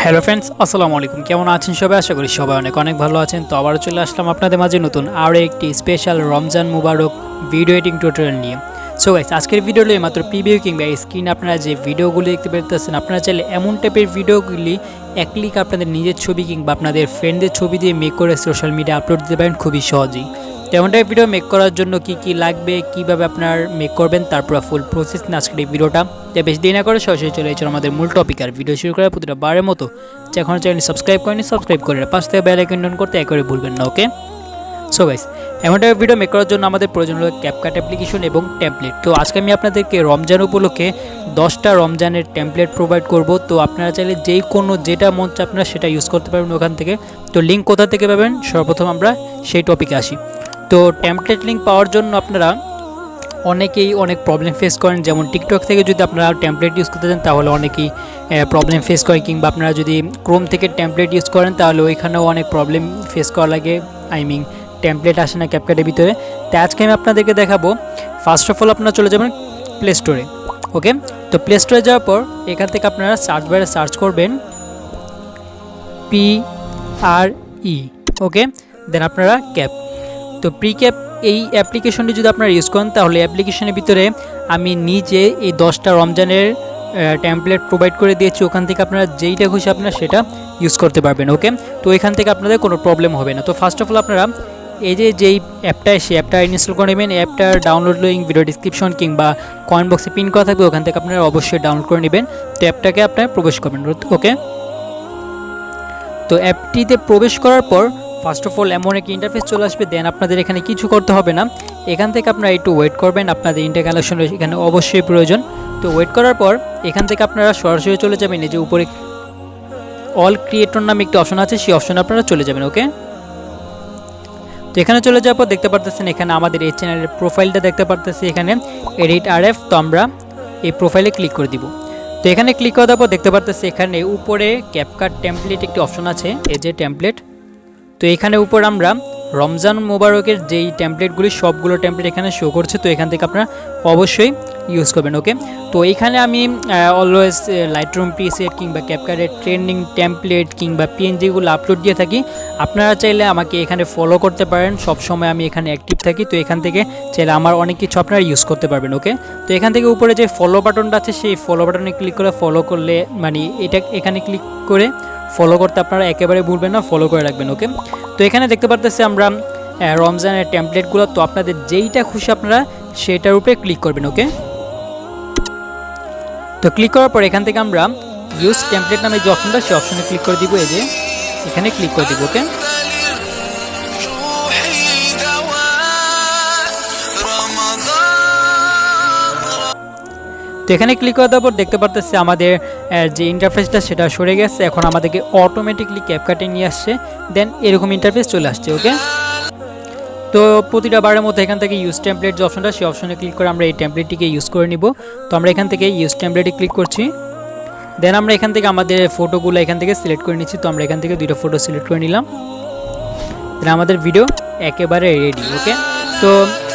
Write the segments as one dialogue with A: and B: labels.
A: Hello friends, আসসালামু আলাইকুম। কেমন আছেন সবাই? আশা করি সবাই অনেক অনেক ভালো আছেন। তো আবারও চলে আসলাম আপনাদের মাঝে নতুন আরও একটি স্পেশাল রমজান মুবারক ভিডিও এডিটিং টিউটোরিয়াল নিয়ে। সো গাইস, আজকের ভিডিওতে মাত্র প্রিভিউ কিংবা স্ক্রিনে আপনারা যে ভিডিওগুলি দেখতে পেতেছেন, আপনারা চাইলে এমন টাইপের ভিডিওগুলি এক ক্লিক আপনাদের নিজের ছবি কিংবা আপনাদের ফ্রেন্ডদের ছবি দিয়ে মেক করে সোশ্যাল মিডিয়া আপলোড দিতে পারেন খুবই সহজেই। তেমন টাইপ ভিডিও মেক করার জন্য কি লাগবে, কিভাবে আপনার মেক করবেন, তারপর ফুল প্রসেস নিয়ে আজকের এই ভিডিওটা। তাই বেশি দেরি না করে সরাসরি চলে এসেছে আমাদের মূল টপিক। আর ভিডিও শুরু করার প্রতিটা বারের মতো এখন চ্যানেল সাবস্ক্রাইব করেনি, সাবস্ক্রাইব করে পাশ থেকে বেল আইকন অন করতে একবারে ভুলবেন না। ওকে, সো গাইস, এমন টাইপ ভিডিও মেক করার জন্য আমাদের প্রয়োজন হলো ক্যাপকাট অ্যাপ্লিকেশন এবং টেমপ্লেট। তো আজকে আমি আপনাদেরকে রমজান উপলক্ষে 10টা রমজানের টেমপ্লেট প্রোভাইড করব। তো আপনারা চাইলে যেই কোনো যেটা মন চায় আপনারা সেটা ইউজ করতে পারবেন ওখান থেকে। তো লিঙ্ক কোথা থেকে পাবেন, সর্বপ্রথম আমরা সেই টপিকে আসি। তো টেমপ্লেট লিঙ্ক পাওয়ার জন্য আপনারা অনেকেই অনেক প্রবলেম ফেস করেন। যেমন টিকটক থেকে যদি আপনারা টেমপ্লেট ইউজ করতে চান তাহলে অনেকেই প্রবলেম ফেস করেন, কিংবা আপনারা যদি ক্রোম থেকে টেমপ্লেট ইউজ করেন তাহলে ওইখানেও অনেক প্রবলেম ফেস করা লাগে। টেমপ্লেট আসে না ক্যাপকাটের ভিতরে। তাই আজকে আমি আপনাদেরকে দেখাবো। ফার্স্ট অফ অল আপনারা চলে যাবেন প্লে স্টোরে। ওকে, তো প্লে স্টোরে যাওয়ার পর এখান থেকে আপনারা সার্চ বারে সার্চ করবেন PRE। ওকে, দেন আপনারা ক্যাপ। তো প্রিক্যাপ এই অ্যাপ্লিকেশনটি যদি আপনারা ইউজ করেন তাহলে অ্যাপ্লিকেশনের ভিতরে আমি নিজে এই 10টা রমজানের টেমপ্লেট প্রোভাইড করে দিয়েছি। ওখান থেকে আপনারা যেইটা খুশি আপনারা সেটা ইউজ করতে পারবেন। ওকে, তো এখান থেকে আপনাদের কোনো প্রবলেম হবে না। তো ফার্স্ট অফ অল আপনারা এই যেই অ্যাপটা সেই অ্যাপটা ইনস্টল করে নেবেন। অ্যাপটার ডাউনলোড লিঙ্ক ভিডিও ডিসক্রিপশন কিংবা কমেন্ট বক্সে পিন করা থাকবে, ওখান থেকে আপনারা অবশ্যই ডাউনলোড করে নেবেন। তো অ্যাপটাকে আপনারা প্রবেশ করবেন। ওকে, তো অ্যাপটিতে প্রবেশ করার পর ফার্স্ট অফ অল এমন একটি ইন্টারফেস চলে আসবে। দেন আপনাদের এখানে কিছু করতে হবে না, এখান থেকে আপনারা একটু ওয়েট করবেন। আপনাদের ইন্টার কানেকশন এখানে অবশ্যই প্রয়োজন। তো ওয়েট করার পর এখান থেকে আপনারা সরাসরি চলে যাবেন এই যে উপরে অল ক্রিয়েটর নামে একটি অপশন আছে, সেই অপশনে আপনারা চলে যাবেন। ওকে, তো এখানে চলে যাওয়ার পর দেখতে পারতেছেন এখানে আমাদের এই চ্যানেলের প্রোফাইলটা দেখতে পারতেছি, এখানে এডিট RF। তো আমরা এই প্রোফাইলে ক্লিক করে দিব। তো এখানে ক্লিক করার পর দেখতে পারতেছি এখানে উপরে ক্যাপকাট টেমপ্লেট একটি অপশন আছে, এই যে টেমপ্লেট। তো এখানে উপর আমরা রমজান মোবারকের যেই টেমপ্লেটগুলি সবগুলো টেমপ্লেট এখানে শো করছে। তো এখান থেকে আপনারা অবশ্যই ইউজ করবেন। ওকে, তো এইখানে আমি অলওয়েজ লাইটরুম প্রিসেট কিংবা ক্যাপকাটের ট্রেন্ডিং টেমপ্লেট কিংবা PNGগুলো আপলোড দিয়ে থাকি। আপনারা চাইলে আমাকে এখানে ফলো করতে পারেন, সবসময় আমি এখানে অ্যাক্টিভ থাকি। তো এখান থেকে চাইলে আমার অনেক কিছু আপনারা ইউজ করতে পারবেন। ওকে, তো এখান থেকে উপরে যে ফলো বাটনটা আছে সেই ফলো বাটনে ক্লিক করে ফলো করলে এখানে ক্লিক করে ফলো করতে আপনারা একেবারে ভুলবেন না, ফলো করে রাখবেন। ওকে, তো এখানে দেখতে পারতেছি আমরা রমজানের টেমপ্লেটগুলো। তো আপনাদের যেইটা খুশি আপনারা সেটার উপরে ক্লিক করবেন। ওকে, তো ক্লিক করার পর এখান থেকে আমরা ইউজ টেমপ্লেট নামে যে অপশনটা সেই অপশনে ক্লিক করে দিব। এই যে এখানে ক্লিক করে দিব। ওকে, তো এখানে ক্লিক করার পর দেখতে পারতেছি আমাদের যে ইন্টারফেসটা সেটা সরে গেছে। এখন আমাদেরকে অটোমেটিকলি ক্যাপকাটে নিয়ে আসছে। দেন এরকম ইন্টারফেস চলে আসছে। ওকে, তো প্রতিটা বারের মধ্যে এখান থেকে ইউজ টেমপ্লেট যে অপশনটা সেই অপশনে ক্লিক করে আমরা এই টেমপ্লেটটিকে ইউজ করে নিব। তো আমরা এখান থেকে ইউজ টেমপ্লেটে ক্লিক করছি। দেন আমরা এখান থেকে আমাদের ফটোগুলো এখান থেকে সিলেক্ট করে নিচ্ছি। তো আমরা এখান থেকে 2টা ফটো সিলেক্ট করে নিলাম। দেন আমাদের ভিডিও একেবারে রেডি। ওকে, তো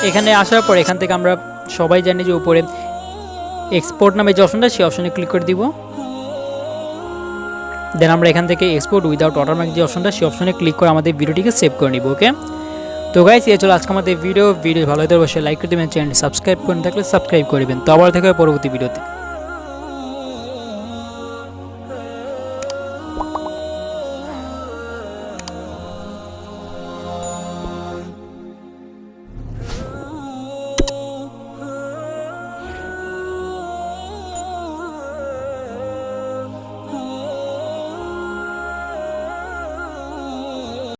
A: এখানে আসার পর এখান থেকে আমরা সবাই জানি যে উপরে এক্সপোর্ট নামে যে অপশনটা সেই অপশনে ক্লিক করে দিব। দেন আমরা এখান থেকে এক্সপোর্ট উইদাউট ওয়াটারমার্ক যে অপশনটা সেই অপশনে ক্লিক করে আমাদের ভিডিওটিকে সেভ করে নিব। ওকে, তো গাইস, এই চলো আজকে আমাদের ভিডিও ভালো হলে অবশ্যই লাইক করে দেবেন, চ্যানেল সাবস্ক্রাইব করে থাকলে সাবস্ক্রাইব করবেন। তো আবার দেখা হবে পরবর্তী ভিডিওতে।